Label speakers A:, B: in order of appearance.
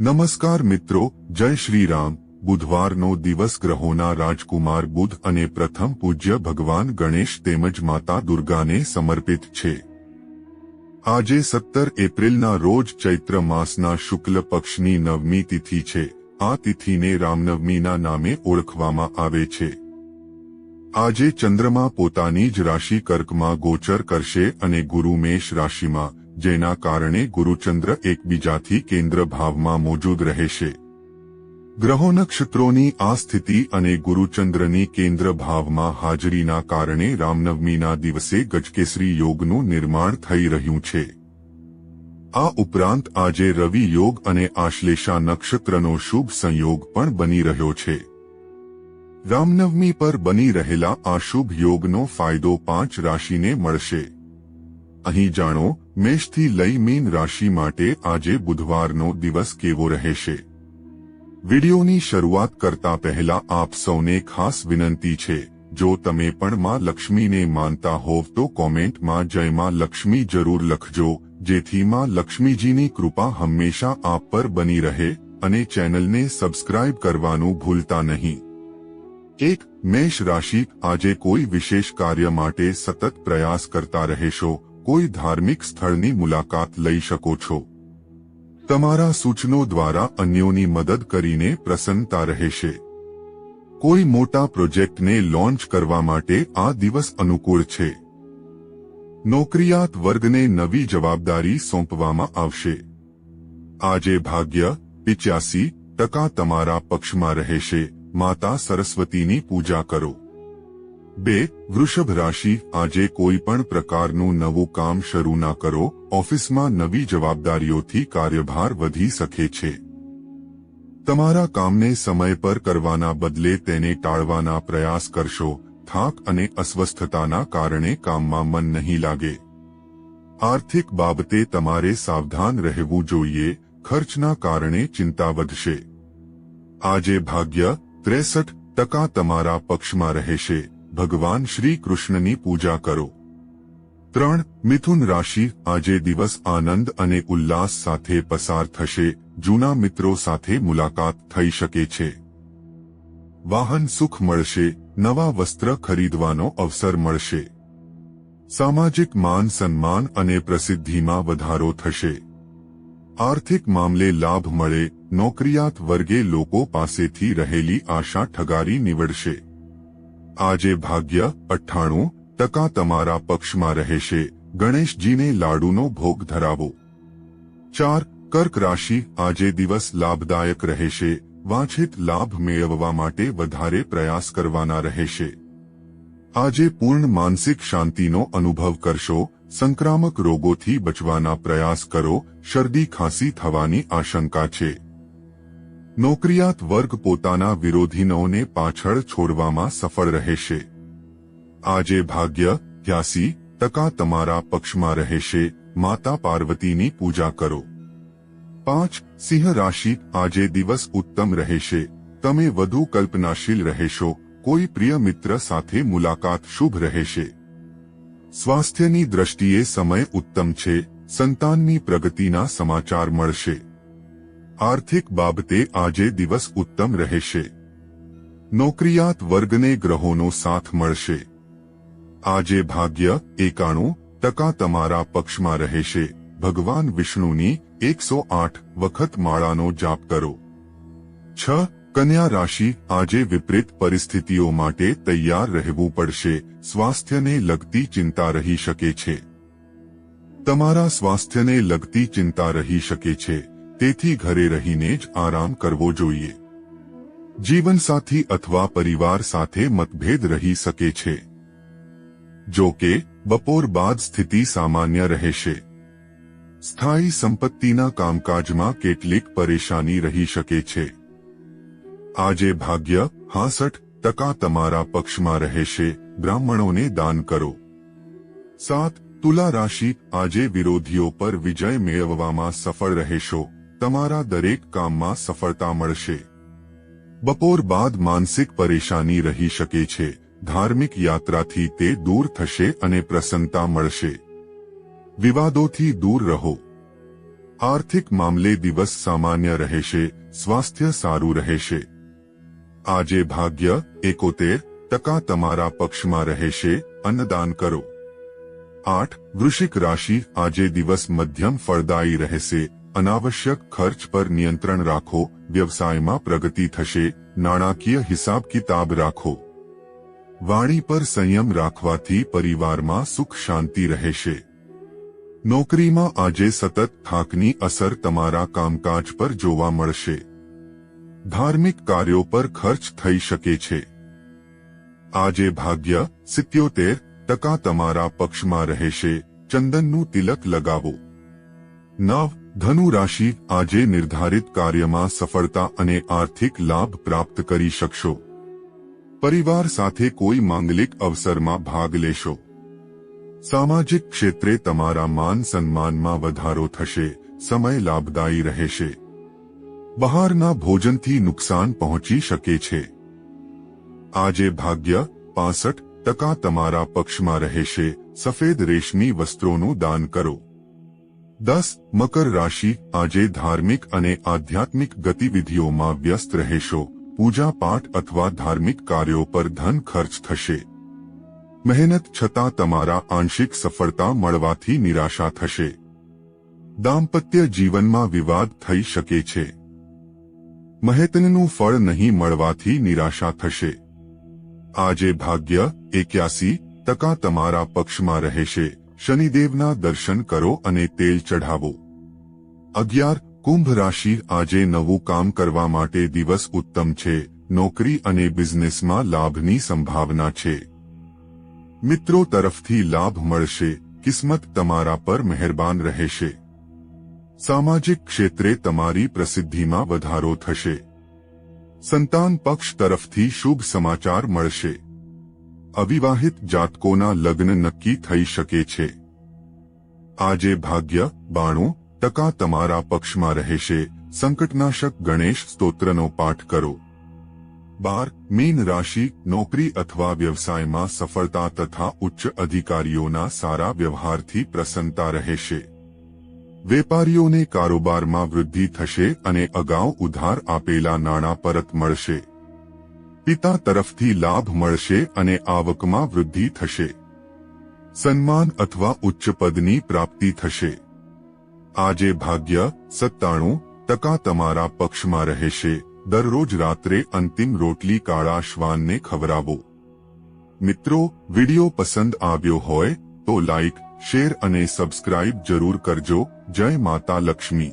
A: નમસ્કાર મિત્રો, જય શ્રી રામ। બુધવારનો દિવસ ગ્રહોના રાજકુમાર બુધ અને પ્રથમ પૂજ્ય ભગવાન ગણેશ તેમજ માતા દુર્ગાને સમર્પિત છે। આજે 17 એપ્રિલના રોજ ચૈત્ર માસના શુક્લ પક્ષની નવમી તિથિ છે। આ તિથિને રામનવમીના નામે ઓળખવામાં આવે છે। આજે ચંદ્રમા પોતાની જ રાશિ કર્કમાં ગોચર કરશે અને ગુરુ મેષ રાશિમાં, જેના કારણે ગુરુચંદ્ર એકબીજાથી કેન્દ્ર ભાવમાં મોજૂદ રહેશે। ગ્રહો નક્ષત્રોની આ સ્થિતિ અને ગુરુચંદ્રની કેન્દ્ર ભાવમાં હાજરીના કારણે રામનવમીના દિવસે ગજકેસરી યોગનું નિર્માણ થઈ રહ્યું છે। આ ઉપરાંત આજે રવિ યોગ અને આશ્લેષા નક્ષત્રનો શુભ સંયોગ પણ બની રહ્યો છે। રામનવમી પર બની રહેલા આ શુભ યોગનો ફાયદો 5 રાશિને મળશે। અહીં જાણો, મેષથી લઈ મીન રાશિ માટે આજે બુધવારનો દિવસ કેવો રહેશે। વિડિયોની શરૂઆત કરતા પહેલા આપ સૌને ખાસ વિનંતી છે, જો તમે પણ માં લક્ષ્મીને માનતા હોવ તો કોમેન્ટમાં જય માં લક્ષ્મી જરૂર લખજો, જેથી માં લક્ષ્મીજીની કૃપા હંમેશા આપ પર બની રહે અને ચેનલને સબસ્ક્રાઇબ કરવાનું ભૂલતા નહીં। 1. મેષ રાશિ, આજે કોઈ વિશેષ કાર્ય માટે સતત પ્રયાસ કરતા રહેશો। કોઈ ધાર્મિક સ્થળની મુલાકાત લઈ શકો છો। તમારા સૂચનો દ્વારા અન્યોની મદદ કરીને પ્રસન્નતા રહેશે। કોઈ મોટા પ્રોજેક્ટને લોન્ચ કરવા માટે આ દિવસ અનુકૂળ છે। નોકરિયાત વર્ગને નવી જવાબદારી સોંપવામાં આવશે। આજે ભાગ્ય 85% તમારા પક્ષમાં રહેશે। માતા સરસ્વતીની પૂજા કરો। 2. વૃષભ રાશિ, આજે કોઈ પણ પ્રકારનું નવું કામ શરૂ ના કરો। ઓફિસમાં નવી જવાબદારીઓથી કાર્યભાર વધી શકે છે। તમારા કામને સમય પર કરવાના બદલે તેને ટાળવાના પ્રયાસ કરશો। થાક અને અસ્વસ્થતાના કારણે કામમાં મન નહીં લાગે। આર્થિક બાબતે તમારે સાવધાન રહેવું જોઈએ। ખર્ચના કારણે ચિંતા વધશે। આજે ભાગ્ય 63% તમારા પક્ષમાં રહેશે। ભગવાન શ્રી કૃષ્ણની પૂજા કરો। 3. મિથુન રાશિ, આજે દિવસ આનંદ અને ઉલ્લાસ સાથે પસાર થશે। જૂના મિત્રો સાથે મુલાકાત થઈ શકે છે। વાહન સુખ મળશે। નવા વસ્ત્ર ખરીદવાનો અવસર મળશે। સામાજિક માન સન્માન અને પ્રસિદ્ધિમાં વધારો થશે। આર્થિક મામલે લાભ મળે। નોકરિયાત વર્ગે લોકો પાસેથી રહેલી આશા ઠગારી નીવડશે। આજે ભાગ્ય 98% તમારા પક્ષમાં રહેશે। ગણેશજીને લાડુનો ભોગ ધરાવો। 4. કર્ક રાશિ, આજે દિવસ લાભદાયક રહેશે। વાંછિત લાભ મેળવવા માટે વધારે પ્રયાસ કરવાના રહેશે। આજે પૂર્ણ માનસિક શાંતિનો અનુભવ કરશો। સંક્રામક રોગોથી બચવાના પ્રયાસ કરો। શરદી ખાંસી થવાની આશંકા છે। નોકરિયાત વર્ગ પોતાના વિરોધીઓને પાછળ છોડવામાં સફળ રહેશે। આજે ભાગ્ય 83% તમારા પક્ષમાં રહેશે। માતા પાર્વતીની પૂજા કરો। 5. સિંહ રાશિ, આજે દિવસ ઉત્તમ રહેશે। તમે વધુ કલ્પનાશીલ રહેશો। કોઈ પ્રિય મિત્ર સાથે મુલાકાત શુભ રહેશે। સ્વાસ્થ્યની દ્રષ્ટિએ સમય ઉત્તમ છે। સંતાનની પ્રગતિના સમાચાર મળશે। આર્થિક બાબતે આજે દિવસ ઉત્તમ રહેશે। નોકરિયાત વર્ગને ગ્રહોનો સાથ મળશે। આજે ભાગ્ય 91% તમારા પક્ષમાં રહેશે। ભગવાન વિષ્ણુની 108 વખત માળાનો જાપ કરો। 6. કન્યા રાશિ, આજે વિપરીત પરિસ્થિતિઓ માટે તૈયાર રહેવું પડશે। સ્વાસ્થ્યને લગતી ચિંતા રહી શકે છે। તમારા સ્વાસ્થ્યને લગતી ચિંતા રહી શકે છે, તેથી ઘરે રહીને જ આરામ કરવો જોઈએ। જીવનસાથી અથવા પરિવાર સાથે મતભેદ રહી શકે છે। જો કે બપોર બાદ સ્થિતિ સામાન્ય રહેશે। સ્થાયી સંપત્તિના કામકાજમાં કેટલીક પરેશાની રહી શકે છે। આજે ભાગ્ય 65% તમારા પક્ષમાં રહેશે। બ્રાહ્મણોને દાન કરો। 7. તુલા રાશિ, આજે વિરોધીઓ પર વિજય મેળવવામાં સફળ રહેશો। તમારા દરેક કામમાં સફળતા મળશે। બપોર બાદ માનસિક પરેશાની રહી શકે છે। ધાર્મિક યાત્રાથી તે દૂર થશે અને પ્રસન્નતા મળશે। વિવાદોથી દૂર રહો। આર્થિક મામલે દિવસ સામાન્ય રહેશે, સ્વાસ્થ્ય સારું રહેશે. આજે ભાગ્ય 71% તમારા પક્ષમાં રહેશે, અન્નદાન કરો. 8. વૃશ્ચિક રાશિ, આજે દિવસ મધ્યમ ફળદાયી રહેશે, અનાવશ્યક ખર્ચ પર નિયંત્રણ રાખો, વ્યવસાયમાં પ્રગતિ થશે, નાણાકીય હિસાબ કિતાબ રાખો. વાણી પર સંયમ રાખવાથી પરિવારમાં સુખ શાંતિ રહેશે. નોકરીમાં આજે સતત થાકની અસર તમારા કામકાજ પર જોવા મળશે. ધાર્મિક કાર્યો પર ખર્ચ થઈ શકે છે. આજે ભાગ્ય 77% તમારા પક્ષમાં રહેશે, ચંદનનું તિલક લગાવો. 9. ધનુ રાશિ, આજે નિર્ધારિત કાર્યમાં સફળતા અને આર્થિક લાભ પ્રાપ્ત કરી શકશો. પરિવાર સાથે કોઈ માંગલિક અવસરમાં ભાગ લેશો. સામાજિક ક્ષેત્રે તમારા માન સન્માનમાં વધારો થશે, સમય લાભદાયી રહેશે. બહારના ભોજનથી નુકસાન પહોંચી શકે છે. આજે ભાગ્ય 65% તમારા પક્ષમાં રહેશે, સફેદ રેશમી વસ્ત્રોનું દાન કરો. 10. મકર રાશિ, આજે ધાર્મિક અને આધ્યાત્મિક ગતિવિધિઓમાં વ્યસ્ત રહેશો, પૂજા પાઠ અથવા ધાર્મિક કાર્યો પર ધન ખર્ચ થશે. મહેનત છતાં તમારા આંશિક સફળતા મળવાથી નિરાશા થશે. દાંપત્ય જીવનમાં વિવાદ થઈ શકે છે. મહેનતનું ફળ નહીં મળવાથી નિરાશા થશે. આજે ભાગ્ય 81% તમારા પક્ષમાં રહેશે, શનિદેવના દર્શન કરો અને તેલ ચઢાવો. 11. કુંભ રાશિ, આજે નવું કામ કરવા માટે દિવસ ઉત્તમ છે, નોકરી અને બિઝનેસમાં લાભની સંભાવના છે. મિત્રો તરફથી લાભ મળશે, કિસ્મત તમારા પર મહેરબાન રહેશે. સામાજિક ક્ષેત્રે તમારી પ્રસિદ્ધિમાં વધારો થશે. સંતાન પક્ષ તરફથી શુભ સમાચાર મળશે. અવિવાહિત જાતકોના લગ્ન નક્કી થઈ શકે છે. આજે ભાગ્ય 92% તમારા પક્ષમાં રહેશે, સંકટનાશક ગણેશ સ્તોત્રનો પાઠ કરો. 12. મીન રાશિ, નોકરી અથવા વ્યવસાયમાં સફળતા તથા ઉચ્ચ અધિકારીઓના સારા વ્યવહારથી પ્રસન્નતા રહેશે. વેપારીઓને કારોબારમાં વૃદ્ધિ થશે અને અગાઉ ઉધાર આપેલા નાણાં પરત મળશે. પિતા તરફથી લાભ મળશે અને આવકમાં વૃદ્ધિ થશે. સન્માન અથવા ઉચ્ચ પદની પ્રાપ્તિ થશે. આજે ભાગ્ય 97% તમારા પક્ષમાં રહેશે, દરરોજ રાત્રે અંતિમ રોટલી કાળા શ્વાનને ખવડાવો. મિત્રો, વિડિયો પસંદ આવ્યો હોય તો લાઈક, શેર અને સબસ્ક્રાઇબ જરૂર કરજો. જય માતા લક્ષ્મી.